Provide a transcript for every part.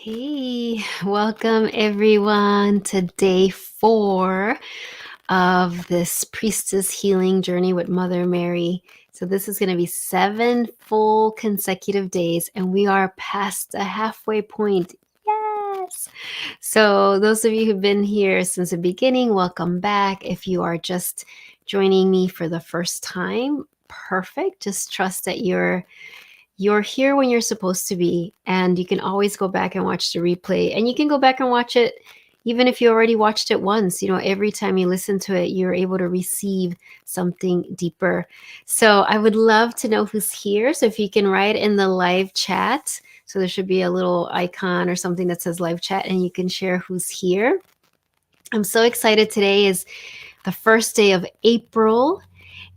Hey, welcome everyone to day 4 of this Priestess healing journey with Mother Mary. So this is going to be 7 full consecutive days, and we are past the halfway point. Yes! So those of you who've been here since the beginning, welcome back. If you are just joining me for the first time, perfect. Just trust that you're here when you're supposed to be, and you can always go back and watch the replay, and you can go back and watch it even if you already watched it once. Every time you listen to it, you're able to receive something deeper. So I would love to know who's here. So if you can write in the live chat, so there should be a little icon or something that says live chat, and you can share who's here. I'm so excited. Today is the first day of April,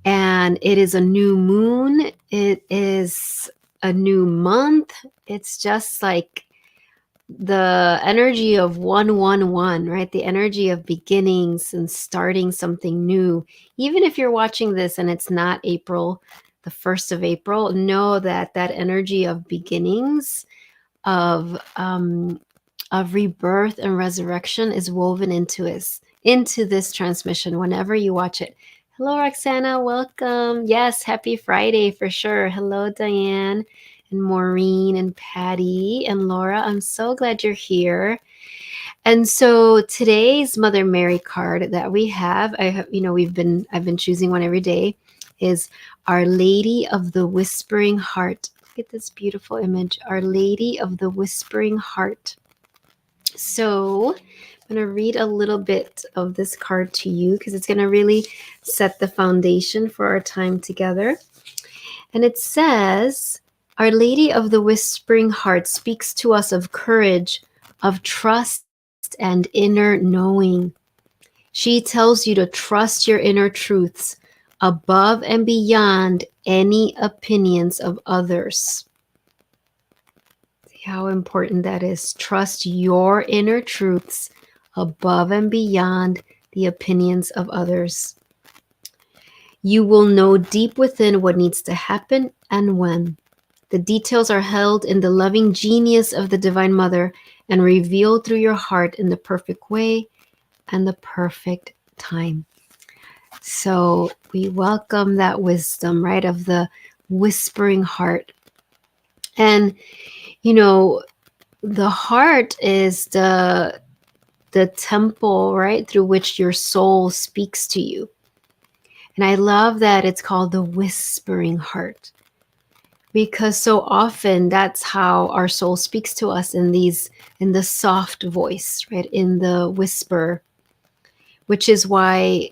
and it is a new moon. It is a new month. It's just like the energy of 111, right? The energy of beginnings and starting something new. Even if you're watching this and it's not April, the 1st of April, know that energy of beginnings, of rebirth and resurrection is woven into this transmission whenever you watch it. Hello, Roxana. Welcome. Yes, happy Friday for sure. Hello, Diane and Maureen and Patty and Laura. I'm so glad you're here. And so today's Mother Mary card that we have, I've been choosing one every day, is Our Lady of the Whispering Heart. Look at this beautiful image, Our Lady of the Whispering Heart. So I'm going to read a little bit of this card to you because it's going to really set the foundation for our time together. And it says, Our Lady of the Whispering Heart speaks to us of courage, of trust, and inner knowing. She tells you to trust your inner truths above and beyond any opinions of others. See how important that is. Trust your inner truths above and beyond the opinions of others. You will know deep within what needs to happen and when. The details are held in the loving genius of the Divine Mother and revealed through your heart in the perfect way and the perfect time. So we welcome that wisdom, right, of the whispering heart. And, the heart is the temple, right, through which your soul speaks to you. And I love that it's called the whispering heart, because so often that's how our soul speaks to us, in the soft voice, right, in the whisper, which is why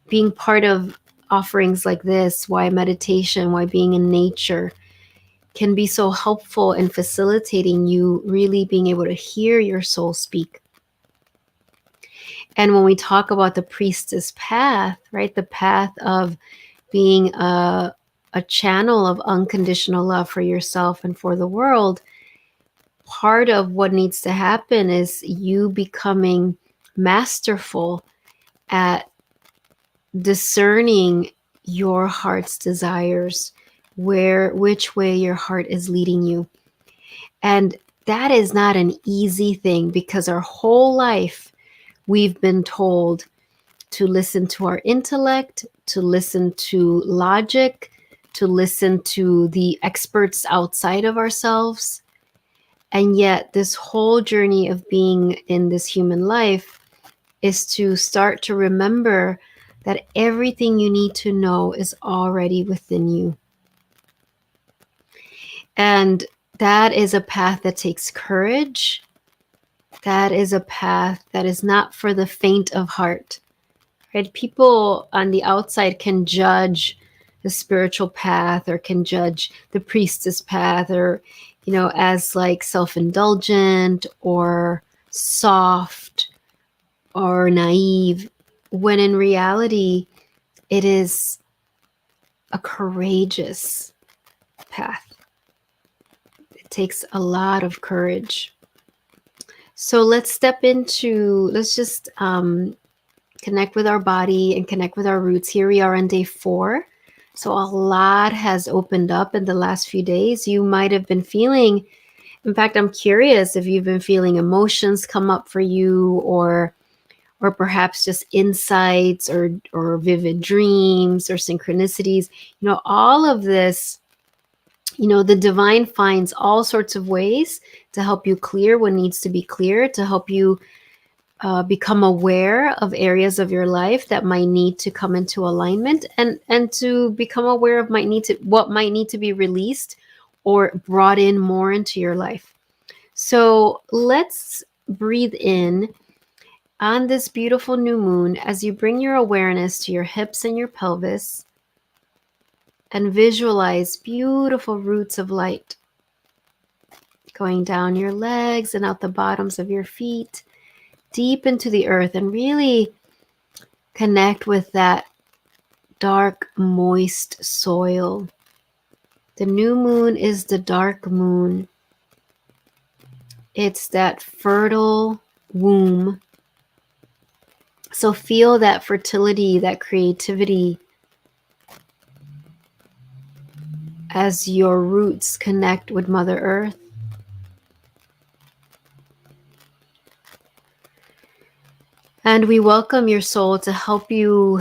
being part of offerings like this, why meditation, why being in nature can be so helpful in facilitating you really being able to hear your soul speak. And when we talk about the priestess path, right, the path of being a channel of unconditional love for yourself and for the world, part of what needs to happen is you becoming masterful at discerning your heart's desires, which way your heart is leading you. And that is not an easy thing, because our whole life we've been told to listen to our intellect, to listen to logic, to listen to the experts outside of ourselves. And yet this whole journey of being in this human life is to start to remember that everything you need to know is already within you. And that is a path that takes courage. That is a path that is not for the faint of heart. Right? People on the outside can judge the spiritual path, or can judge the priestess path, or, as like self-indulgent or soft or naive, when in reality, it is a courageous path. It takes a lot of courage. So let's just connect with our body and connect with our roots. Here we are on day 4. So a lot has opened up in the last few days. You might have been feeling In fact, I'm curious if you've been feeling emotions come up for you, or perhaps just insights or vivid dreams or synchronicities. All of this, the divine finds all sorts of ways to help you clear what needs to be clear, to help you become aware of areas of your life that might need to come into alignment, and to become aware of what might need to be released or brought in more into your life. So let's breathe in on this beautiful new moon as you bring your awareness to your hips and your pelvis, and visualize beautiful roots of light going down your legs and out the bottoms of your feet, deep into the earth, and really connect with that dark, moist soil. The new moon is the dark moon. It's that fertile womb. So feel that fertility, that creativity, as your roots connect with Mother Earth. And we welcome your soul to help you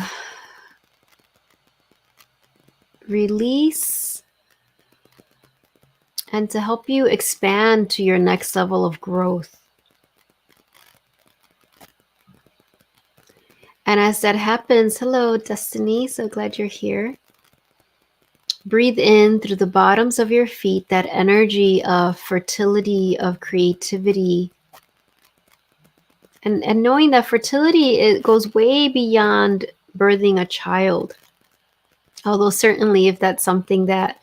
release and to help you expand to your next level of growth. And as that happens, hello, Destiny, so glad you're here. Breathe in through the bottoms of your feet, that energy of fertility, of creativity. And knowing that fertility, it goes way beyond birthing a child. Although certainly if that's something that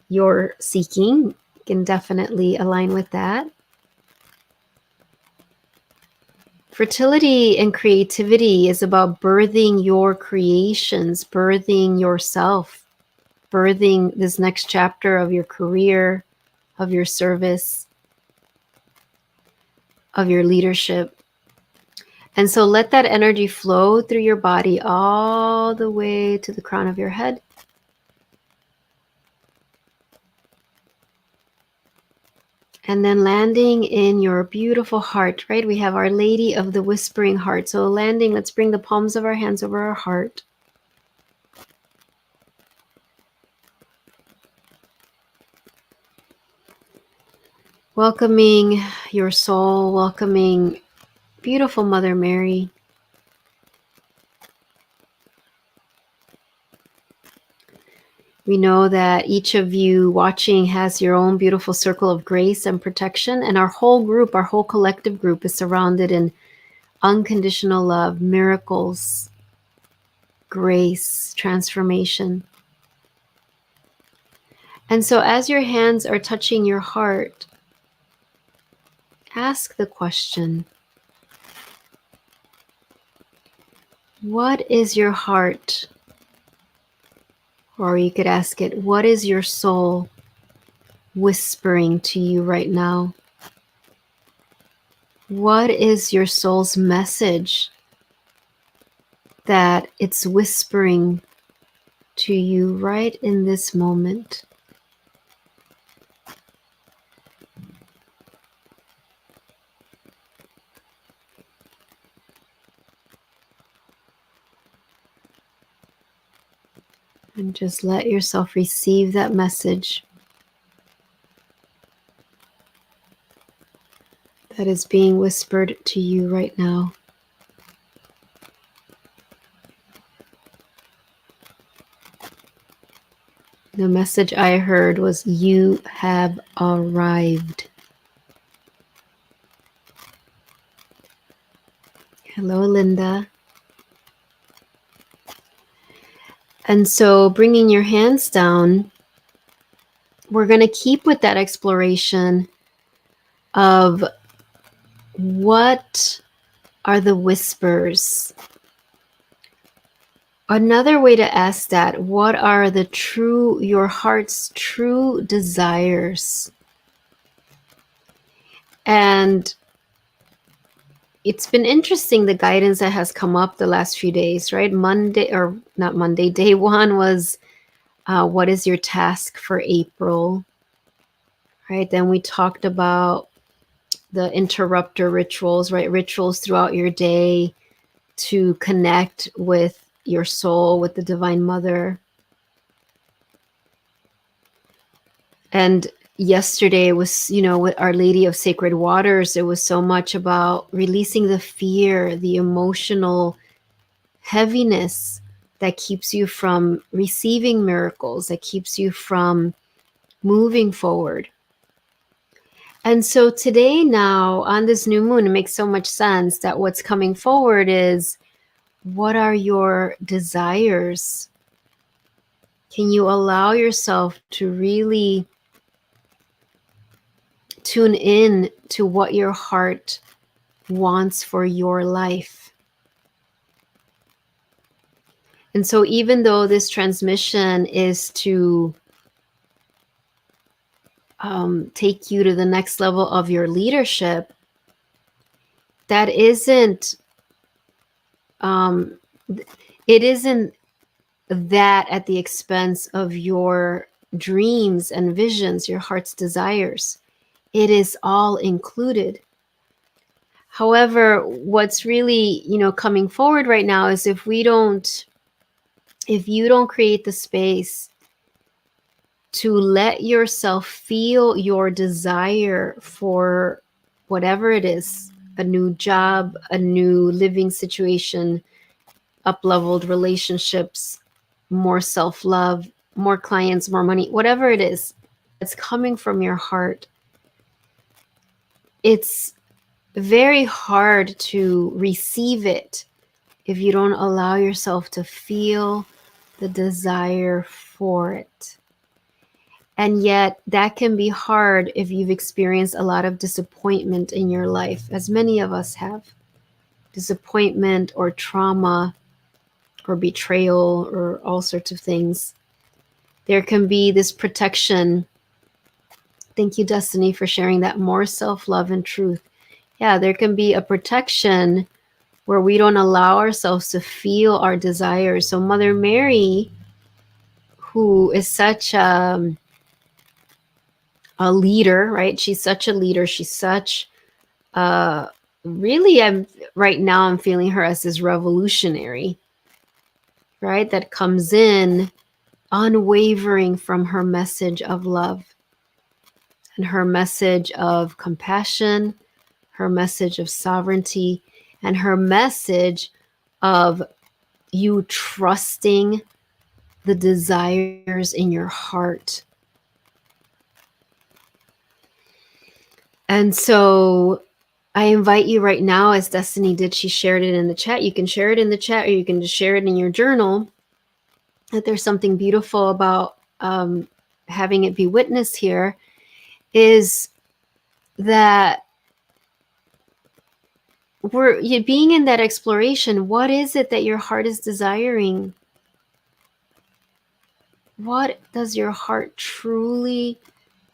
you're seeking, you can definitely align with that. Fertility and creativity is about birthing your creations, birthing yourself, birthing this next chapter of your career, of your service, of your leadership. And so let that energy flow through your body all the way to the crown of your head. And then landing in your beautiful heart, right? We have Our Lady of the Whispering Heart. So landing, let's bring the palms of our hands over our heart. Welcoming your soul, welcoming beautiful Mother Mary. We know that each of you watching has your own beautiful circle of grace and protection, and our whole group, our whole collective group, is surrounded in unconditional love, miracles, grace, transformation. And so as your hands are touching your heart, ask the question, what is your heart? Or you could ask it, what is your soul whispering to you right now? What is your soul's message that it's whispering to you right in this moment? And just let yourself receive that message that is being whispered to you right now. The message I heard was, you have arrived. Hello, Linda. And so bringing your hands down, we're going to keep with that exploration of what are the whispers. Another way to ask that, what are your heart's true desires? And it's been interesting, the guidance that has come up the last few days, right? Day one was, what is your task for April? right? Then we talked about the interrupter rituals, right? Rituals throughout your day to connect with your soul, with the Divine Mother. And yesterday was, with Our Lady of Sacred Waters, it was so much about releasing the fear, the emotional heaviness that keeps you from receiving miracles, that keeps you from moving forward. And so today, now on this new moon, it makes so much sense that what's coming forward is, what are your desires? Can you allow yourself to really tune in to what your heart wants for your life? And so even though this transmission is to take you to the next level of your leadership, that isn't it isn't that at the expense of your dreams and visions, your heart's desires. It is all included. However, what's really, coming forward right now is, if you don't create the space to let yourself feel your desire for whatever it is, a new job, a new living situation, up-leveled relationships, more self-love, more clients, more money, whatever it is that's coming from your heart, it's very hard to receive it if you don't allow yourself to feel the desire for it. And yet that can be hard if you've experienced a lot of disappointment in your life, as many of us have. Disappointment or trauma or betrayal or all sorts of things. There can be this protection. Thank you, Destiny, for sharing that. More self-love and truth. Yeah, there can be a protection where we don't allow ourselves to feel our desires. So Mother Mary, who is such a leader, right? She's such a leader. She's such really, right now I'm feeling her as this revolutionary, right? That comes in unwavering from her message of love and her message of compassion, her message of sovereignty, and her message of you trusting the desires in your heart. And so I invite you right now, as Destiny did, she shared it in the chat. You can share it in the chat, or you can just share it in your journal, that there's something beautiful about having it be witnessed here, is that you're being in that exploration. What is it that your heart is desiring? What does your heart truly,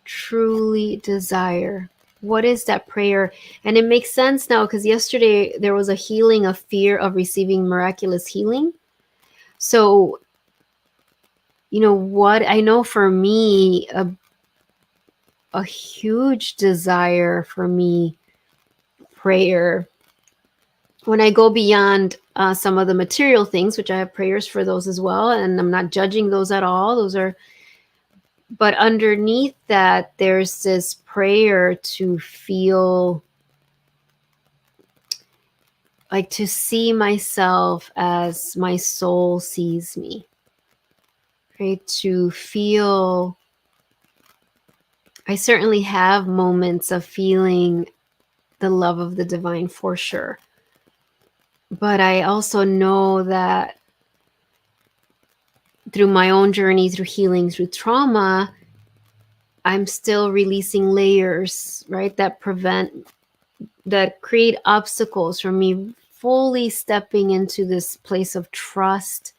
truly desire? What is that prayer? And it makes sense now, because yesterday there was a healing of fear of receiving miraculous healing. So, what I know for me, a huge desire for me, prayer, when I go beyond some of the material things, which I have prayers for those as well, and I'm not judging those at all. But underneath that, there's this prayer to feel like, to see myself as my soul sees me, right? To feel, I certainly have moments of feeling the love of the divine, for sure. But I also know that through my own journey, through healing, through trauma, I'm still releasing layers, right? That create obstacles for me fully stepping into this place of trust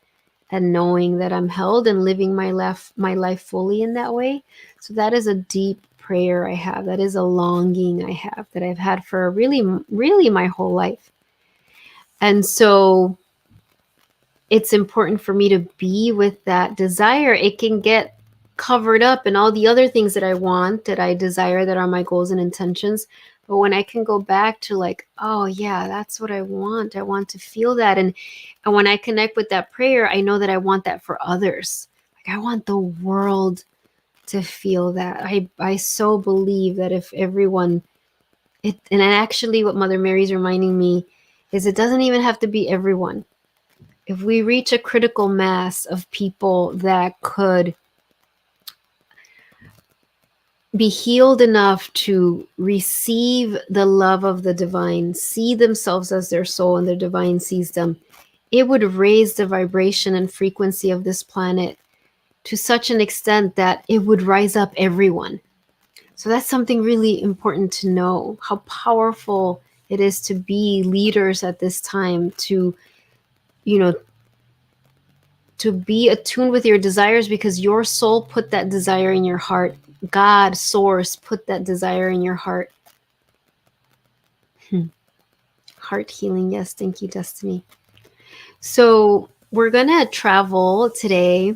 and knowing that I'm held and living my life fully in that way. So that is a deep prayer I have. That is a longing I have, that I've had for really, really my whole life. And so it's important for me to be with that desire. It can get covered up in all the other things that I want, that I desire, that are my goals and intentions. But when I can go back to like, oh yeah, that's what I want. I want to feel that. And when I connect with that prayer, I know that I want that for others. Like I want the world to feel that. I so believe that if everyone, and actually what Mother Mary's reminding me is it doesn't even have to be everyone. If we reach a critical mass of people that could be healed enough to receive the love of the divine, see themselves as their soul and the divine sees them, it would raise the vibration and frequency of this planet to such an extent that it would rise up everyone. So that's something really important to know, how powerful it is to be leaders at this time, to, you know, to be attuned with your desires, because your soul put that desire in your heart. God, source, put that desire in your heart. Heart healing. Yes. Thank you, Destiny. So we're going to travel today.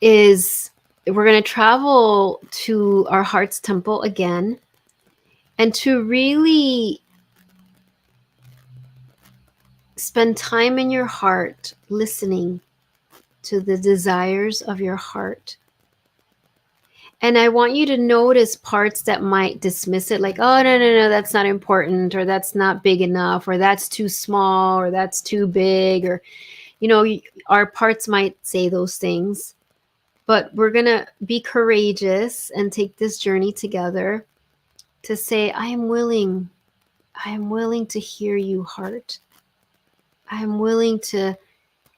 We're going to travel to our heart's temple again, and to really spend time in your heart listening to the desires of your heart. And I want you to notice parts that might dismiss it, like, oh, no, that's not important, or that's not big enough, or that's too small, or that's too big, or, our parts might say those things. But we're going to be courageous and take this journey together to say, I am willing to hear you, heart. I am willing to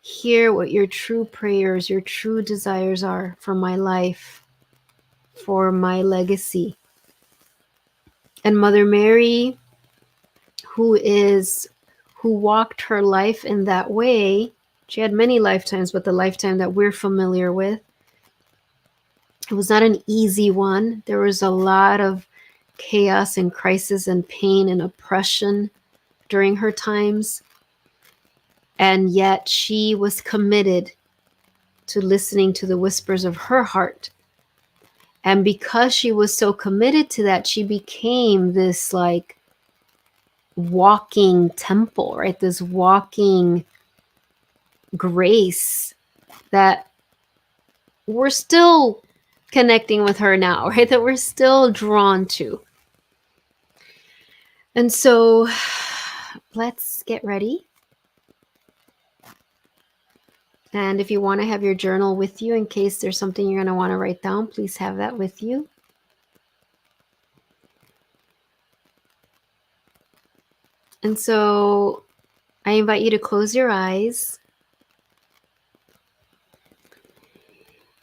hear what your true prayers, your true desires are for my life, for my legacy. And Mother Mary, who walked her life in that way, she had many lifetimes, but the lifetime that we're familiar with, it was not an easy one. There was a lot of chaos and crisis and pain and oppression during her times. And yet she was committed to listening to the whispers of her heart. And because she was so committed to that, she became this like walking temple, right? This walking grace that we're still connecting with her now, right? That we're still drawn to. And so let's get ready. And if you want to have your journal with you in case there's something you're going to want to write down, please have that with you. And so I invite you to close your eyes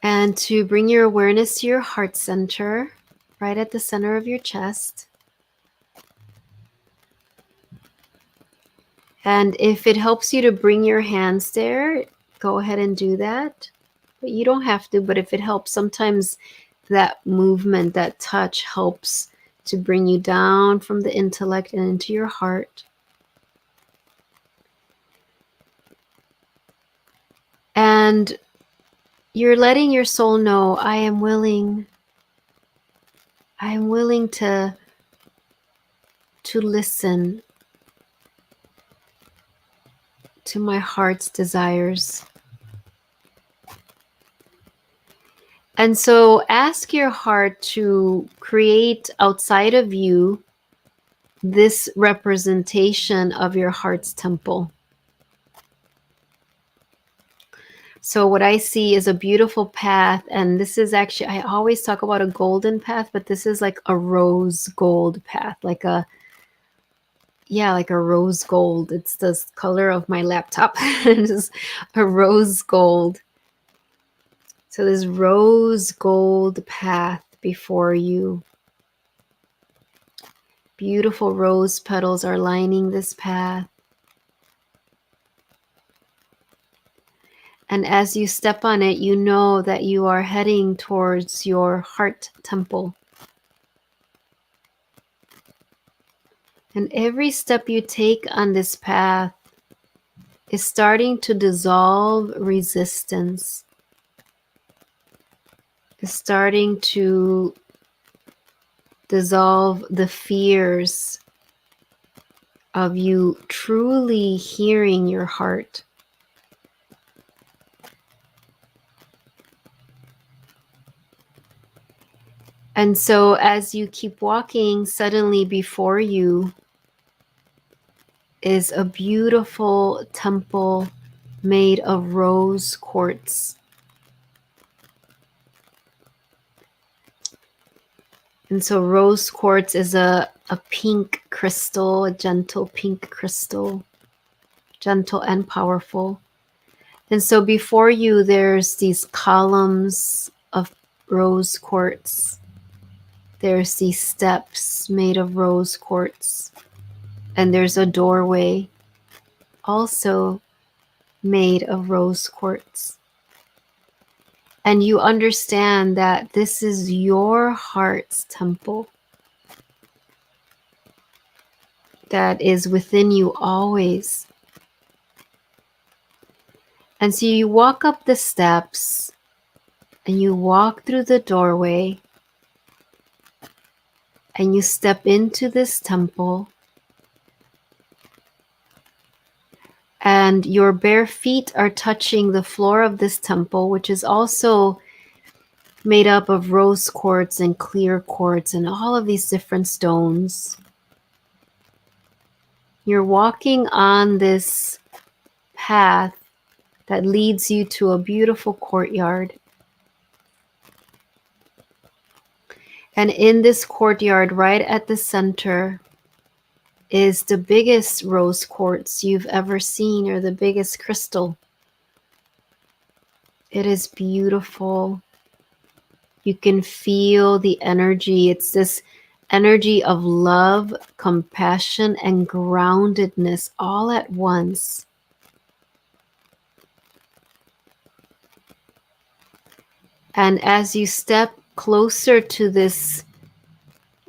and to bring your awareness to your heart center, right at the center of your chest. And if it helps you to bring your hands there, go ahead and do that. But you don't have to, but if it helps, sometimes that movement, that touch helps to bring you down from the intellect and into your heart. And you're letting your soul know, I am willing to listen to my heart's desires. And so ask your heart to create outside of you this representation of your heart's temple. So what I see is a beautiful path, and this is actually, I always talk about a golden path, but this is like a rose gold path, like a rose gold. It's the color of my laptop. It's a rose gold. So this rose gold path before you. Beautiful rose petals are lining this path. And as you step on it, you know that you are heading towards your heart temple. And every step you take on this path is starting to dissolve resistance. is starting to dissolve the fears of you truly hearing your heart. And so as you keep walking, suddenly before you is a beautiful temple made of rose quartz. And so rose quartz is a pink crystal, a gentle pink crystal, gentle and powerful. And so before you, there's these columns of rose quartz. There's these steps made of rose quartz. And there's a doorway also made of rose quartz. And you understand that this is your heart's temple that is within you always. And so you walk up the steps and you walk through the doorway and you step into this temple, and your bare feet are touching the floor of this temple, which is also made up of rose quartz and clear quartz and all of these different stones. You're walking on this path that leads you to a beautiful courtyard. And in this courtyard, right at the center, is the biggest rose quartz you've ever seen, or the biggest crystal. It is beautiful. You can feel the energy. It's this energy of love, compassion, and groundedness all at once. And as you step closer to this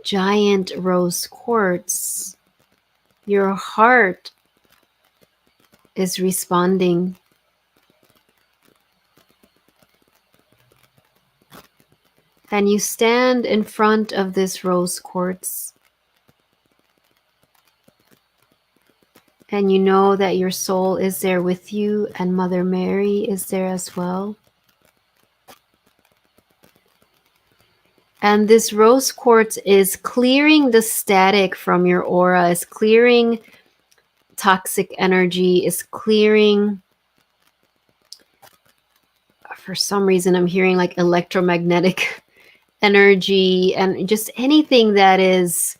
giant rose quartz, your heart is responding. And you stand in front of this rose quartz. And you know that your soul is there with you, and Mother Mary is there as well. And this rose quartz is clearing the static from your aura, is clearing toxic energy, is clearing, for some reason I'm hearing like electromagnetic energy and just anything that is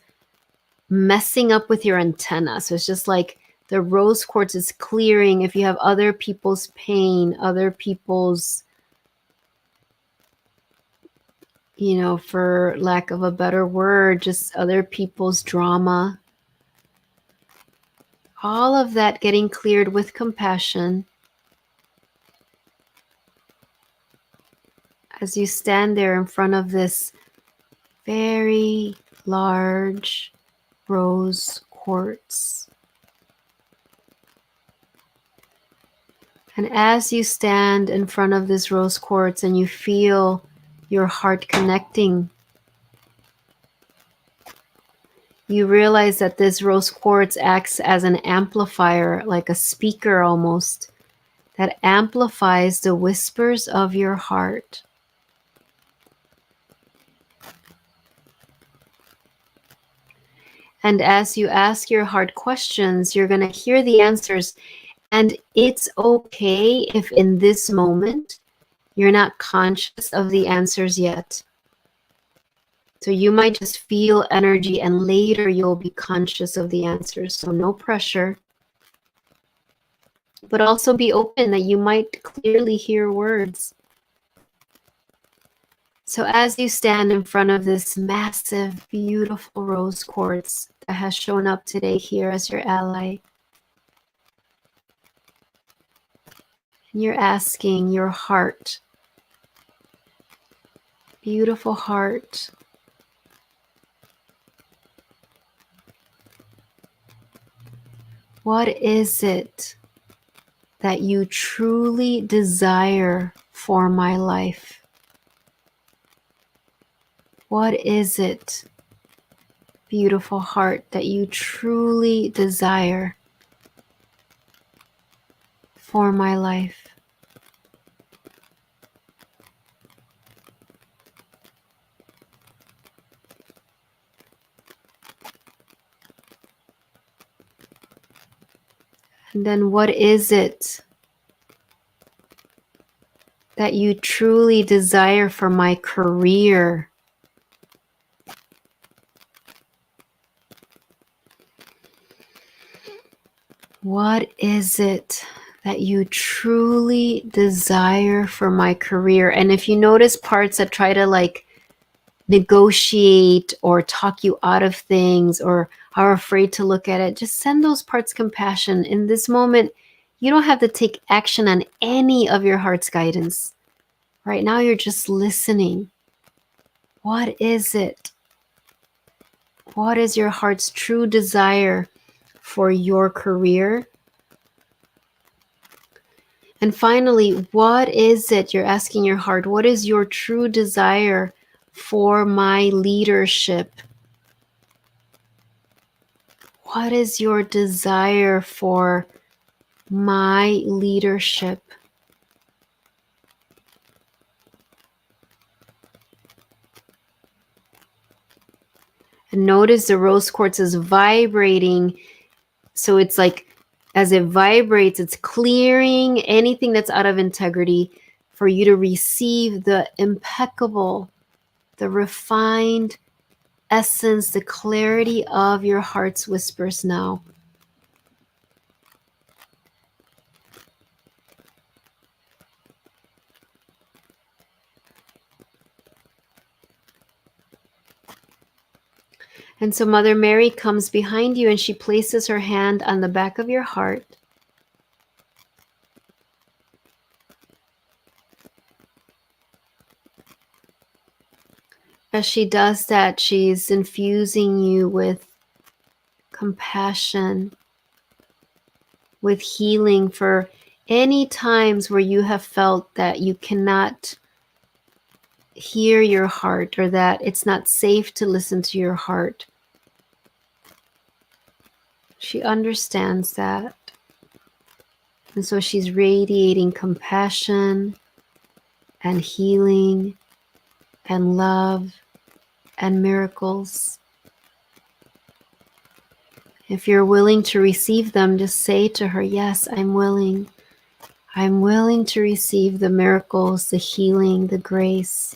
messing up with your antenna. So it's just like the rose quartz is clearing. If you have other people's pain, other people's, for lack of a better word, just other people's drama, all of that getting cleared with compassion. As you stand there in front of this very large rose quartz. And as you stand in front of this rose quartz and you feel your heart connecting, you realize that this rose quartz acts as an amplifier, like a speaker almost, that amplifies the whispers of your heart. And as you ask your heart questions, you're going to hear the answers. And it's okay if in this moment you're not conscious of the answers yet. So you might just feel energy and later you'll be conscious of the answers. So no pressure. But also be open that you might clearly hear words. So as you stand in front of this massive, beautiful rose quartz that has shown up today here as your ally, and you're asking your heart, beautiful heart, what is it that you truly desire for my life? What is it, beautiful heart, that you truly desire for my life? And then what is it that you truly desire for my career? What is it that you truly desire for my career? And if you notice parts that try to like negotiate or talk you out of things or are afraid to look at it, just send those parts compassion. In this moment, you don't have to take action on any of your heart's guidance. Right now, you're just listening. What is it? What is your heart's true desire for your career? And finally, what is it you're asking your heart? What is your true desire for my leadership? What is your desire for my leadership? And notice the rose quartz is vibrating. So it's like, as it vibrates, it's clearing anything that's out of integrity for you to receive the impeccable, the refined essence, the clarity of your heart's whispers now. And so Mother Mary comes behind you and she places her hand on the back of your heart. As she does that, she's infusing you with compassion, with healing for any times where you have felt that you cannot hear your heart or that it's not safe to listen to your heart. She understands that. And so she's radiating compassion and healing and love and miracles. If you're willing to receive them, just say to her, yes, I'm willing. I'm willing to receive the miracles, the healing, the grace.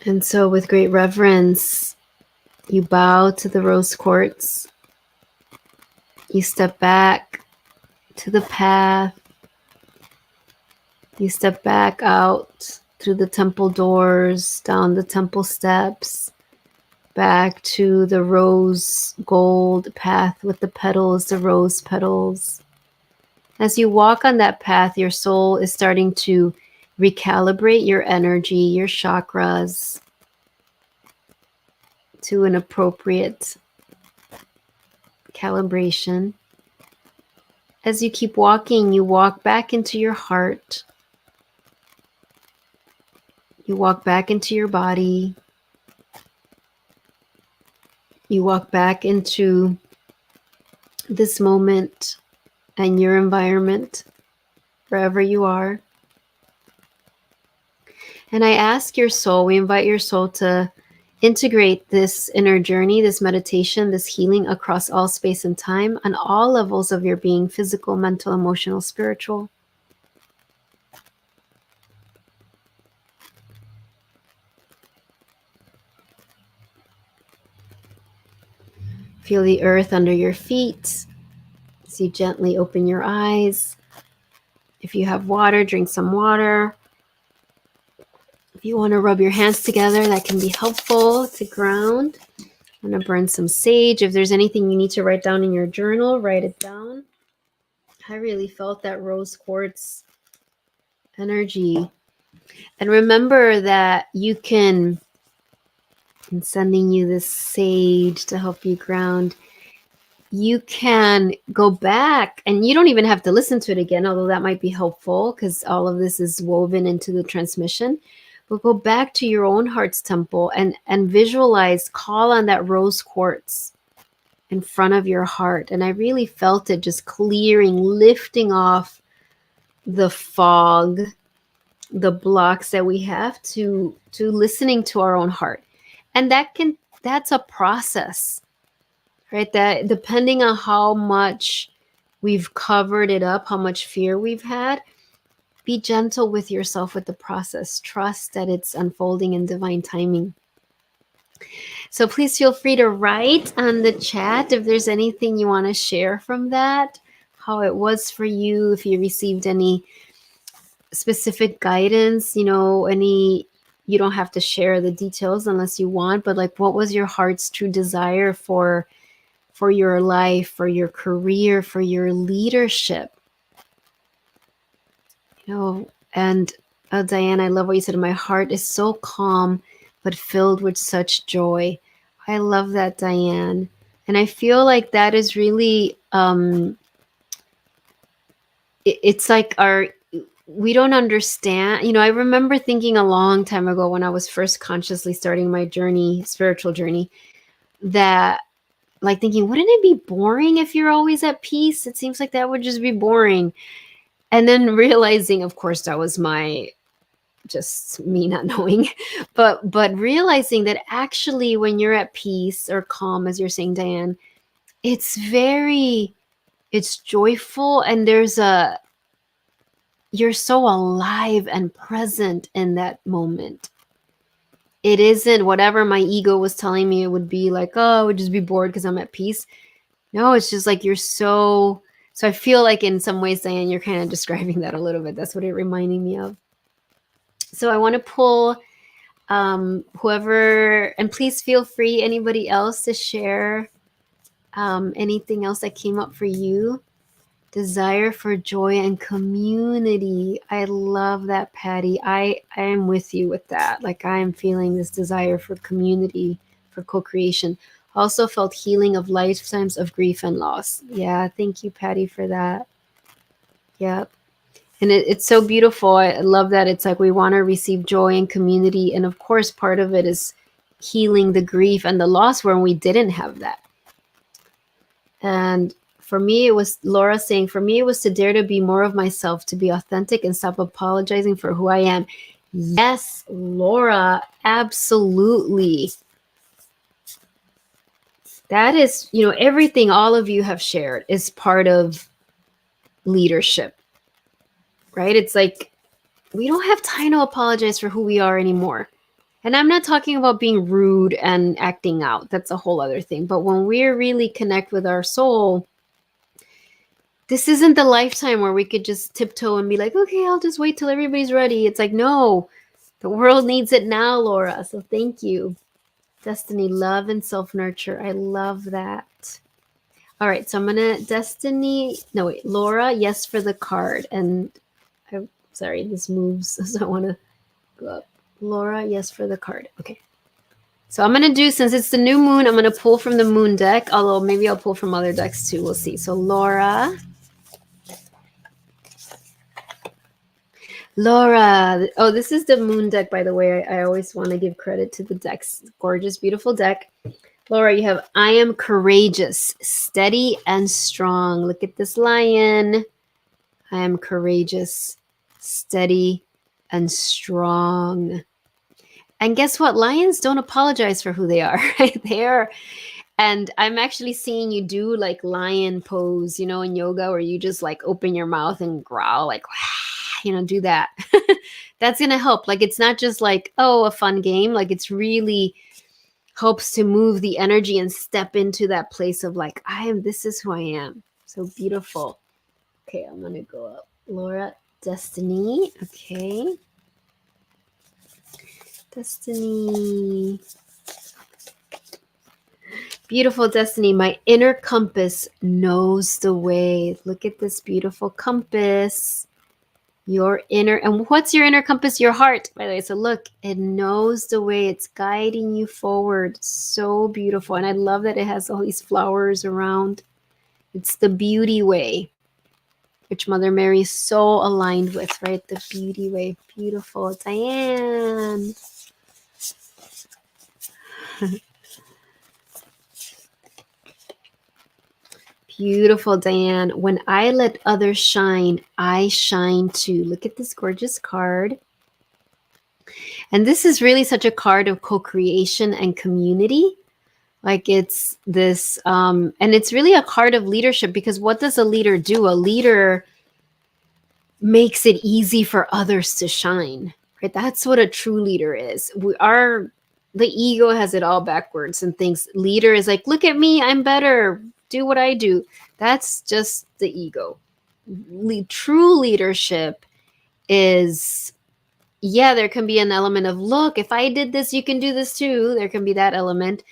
And so with great reverence, you bow to the rose quartz. You step back to the path. You step back out through the temple doors, down the temple steps, back to the rose gold path with the petals, the rose petals. As you walk on that path, your soul is starting to recalibrate your energy, your chakras to an appropriate calibration. As you keep walking, you walk back into your heart. You walk back into your body. You walk back into this moment and your environment, wherever you are. And I ask your soul, we invite your soul to integrate this inner journey, this meditation, this healing across all space and time on all levels of your being, physical, mental, emotional, spiritual. Feel the earth under your feet as you gently open your eyes. If you have water, drink some water. If you want to rub your hands together, that can be helpful to ground. I'm going to burn some sage. If there's anything you need to write down in your journal, write it down. I really felt that rose quartz energy. And remember that you can, I'm sending you this sage to help you ground. you can go back, and you don't even have to listen to it again, although that might be helpful because all of this is woven into the transmission. But go back to your own heart's temple and visualize, call on that rose quartz in front of your heart. And I really felt it just clearing, lifting off the fog, the blocks that we have to listening to our own heart. And that's a process, right? That depending on how much we've covered it up, how much fear we've had, be gentle with yourself with the process. Trust that it's unfolding in divine timing. So please feel free to write on the chat if there's anything you want to share from that, how it was for you, if you received any specific guidance, you don't have to share the details unless you want, but like, what was your heart's true desire for your life, for your career, for your leadership? And Diane, I love what you said. My heart is so calm, but filled with such joy. I love that, Diane. And I feel like that is really, it's like we don't understand. I remember thinking a long time ago when I was first consciously starting my journey, spiritual journey, that like thinking, wouldn't it be boring if you're always at peace? It seems like that would just be boring. And then realizing, of course, that was just me not knowing, but realizing that actually when you're at peace or calm, as you're saying, Diane, it's joyful, and you're so alive and present in that moment. It isn't whatever my ego was telling me it would be, like, oh, I would just be bored because I'm at peace. No, it's just like you're so I feel like in some ways, Diane, you're kind of describing that a little bit. That's what it reminding me of. So I want to pull whoever, and please feel free, anybody else, to share anything else that came up for you. Desire for joy and community. I love that, Patty. I am with you with that. Like, I am feeling this desire for community, for co-creation. Also felt healing of lifetimes of grief and loss. Yeah, thank you, Patty, for that. Yep. And it's so beautiful. I love that it's like we want to receive joy and community. And of course, part of it is healing the grief and the loss when we didn't have that. And for me, it was Laura saying, for me, it was to dare to be more of myself, to be authentic and stop apologizing for who I am. Yes, Laura, absolutely. That is, everything all of you have shared is part of leadership, right? It's like, we don't have time to apologize for who we are anymore. And I'm not talking about being rude and acting out. That's a whole other thing. But when we really connect with our soul, this isn't the lifetime where we could just tiptoe and be like, okay, I'll just wait till everybody's ready. It's like, no, the world needs it now, Laura. So thank you. Destiny, love and self-nurture. I love that. All right, so I'm going to, Laura, yes for the card. And I'm sorry, this moves, so I want to go up. Laura, yes for the card. Okay. So I'm going to do, since it's the new moon, I'm going to pull from the moon deck, although maybe I'll pull from other decks too. We'll see. So Laura, oh, this is the moon deck, by the way. I always want to give credit to the decks. Gorgeous, beautiful deck. Laura, you have, I am courageous, steady, and strong. Look at this lion. I am courageous, steady, and strong. And guess what? Lions don't apologize for who they are, right? They are. And I'm actually seeing you do like lion pose, in yoga, where you just like open your mouth and growl, like, do that. That's going to help. Like, it's not just like, oh, a fun game. Like, it's really helps to move the energy and step into that place of like, this is who I am. So beautiful. Okay, I'm going to go up. Laura, Destiny. Okay. Destiny. Beautiful, Destiny. My inner compass knows the way. Look at this beautiful compass. Your inner, and what's your inner compass? Your heart, by the way. So look, it knows the way. It's guiding you forward. So beautiful. And I love that it has all these flowers around. It's the beauty way, which Mother Mary is so aligned with, right? The beauty way. Beautiful. Diane. Beautiful, Diane. When I let others shine, I shine too. Look at this gorgeous card. And this is really such a card of co-creation and community. Like it's this, and it's really a card of leadership, because what does a leader do? A leader makes it easy for others to shine, right? That's what a true leader is. The ego has it all backwards and thinks leader is like, look at me, I'm better, do what I do. That's just the ego. True leadership is, yeah, there can be an element of, look, if I did this, you can do this too. There can be that element.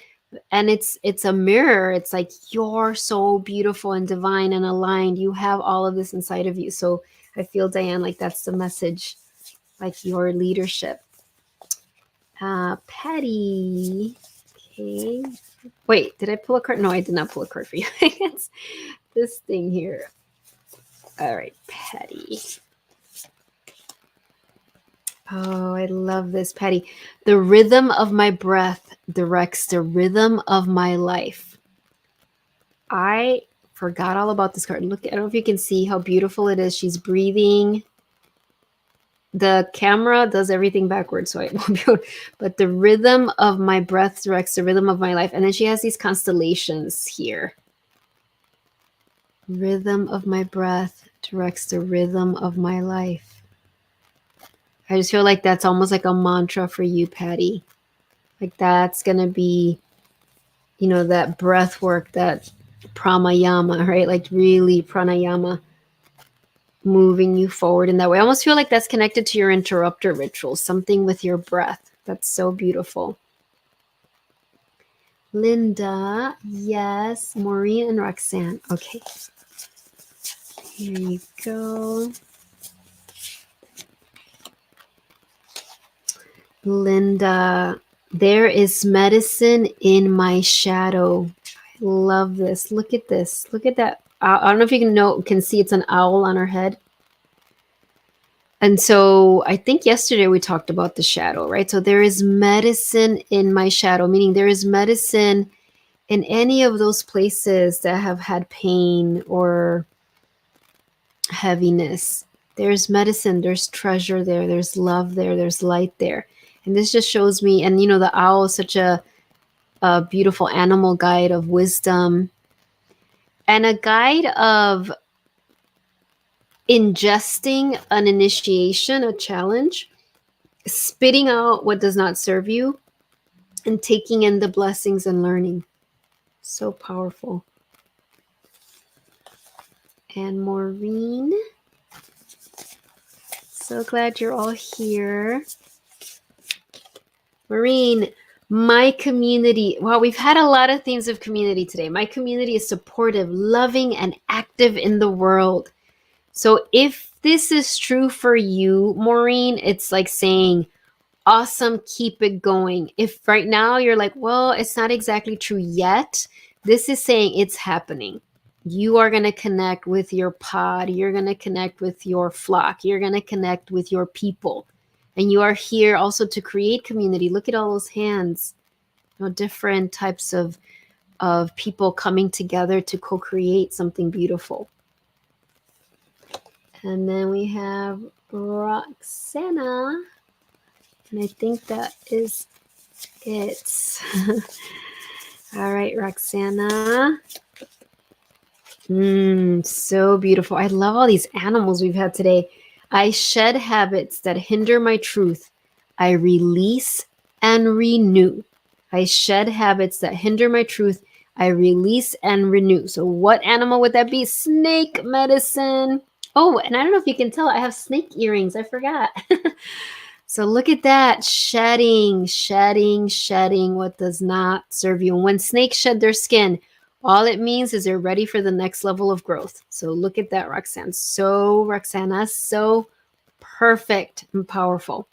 And it's a mirror. It's like, you're so beautiful and divine and aligned. You have all of this inside of you. So I feel, Diane, like that's the message, like your leadership. Patty. Okay. Wait, did I pull a card? No, I did not pull a card for you. It's this thing here. All right, Patty. Oh, I love this, Patty. The rhythm of my breath directs the rhythm of my life. I forgot all about this card. Look, I don't know if you can see how beautiful it is. She's breathing. The camera does everything backwards, so it won't be able, but the rhythm of my breath directs the rhythm of my life. And then she has these constellations here. Rhythm of my breath directs the rhythm of my life. I just feel like that's almost like a mantra for you, Patty. Like that's going to be, that breath work, that pranayama, right? Like really pranayama, moving you forward in that way. I almost feel like that's connected to your interrupter ritual, something with your breath. That's so beautiful. Linda, yes. Maureen and Roxanne. Okay. Here you go. Linda, there is medicine in my shadow. I love this. Look at this. Look at that. I don't know if you can see it's an owl on her head. And so I think yesterday we talked about the shadow, right? So there is medicine in my shadow, meaning there is medicine in any of those places that have had pain or heaviness. There's medicine, there's treasure there, there's love there, there's light there. And this just shows me, and the owl is such a beautiful animal guide of wisdom and a guide of ingesting an initiation, a challenge, spitting out what does not serve you, and taking in the blessings and learning. So powerful. And Maureen, so glad you're all here. Maureen, my community, wow, we've had a lot of themes of community today. My community is supportive, loving, and active in the world. So if this is true for you, Maureen, it's like saying, awesome, keep it going. If right now you're like, well, it's not exactly true yet, this is saying it's happening. You are going to connect with your pod. You're going to connect with your flock. You're going to connect with your people. And you are here also to create community. Look at all those hands. Different types of people coming together to co-create something beautiful. And then we have Roxana. And I think that is it. All right, Roxana. So beautiful. I love all these animals we've had today. I shed habits that hinder my truth. I release and renew. I shed habits that hinder my truth. I release and renew. So what animal would that be? Snake medicine. Oh, and I don't know if you can tell, I have snake earrings. I forgot. So look at that. Shedding what does not serve you. And when snakes shed their skin, all it means is they're ready for the next level of growth. So look at that, Roxanne. So, Roxana, so perfect and powerful.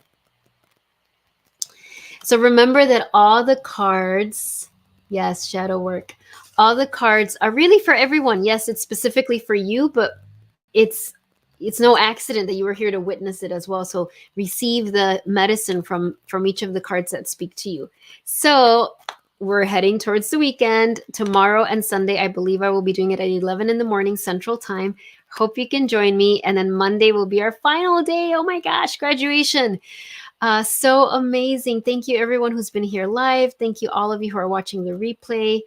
So remember that all the cards Yes, shadow work. All the cards are really for everyone. Yes, it's specifically for you, but it's it's no accident that you were here to witness it as well. So receive the medicine from each of the cards that speak to you. So we're heading towards the weekend. Tomorrow and Sunday, I believe I will be doing it at 11 in the morning Central Time. Hope you can join me. And then Monday will be our final day. Oh my gosh, graduation. So amazing. Thank you, everyone who's been here live. Thank you, all of you who are watching the replay.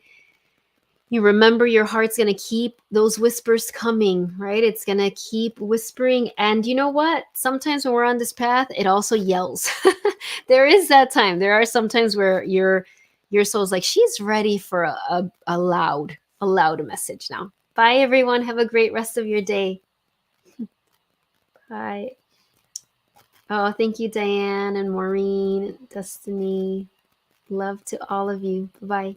You remember your heart's going to keep those whispers coming, right? It's going to keep whispering. And you know what? Sometimes when we're on this path, it also yells. There is that time. There are some times where your soul's like, she's ready for a loud message now. Bye, everyone. Have a great rest of your day. Bye. Oh, thank you, Diane and Maureen, Destiny. Love to all of you. Bye-bye.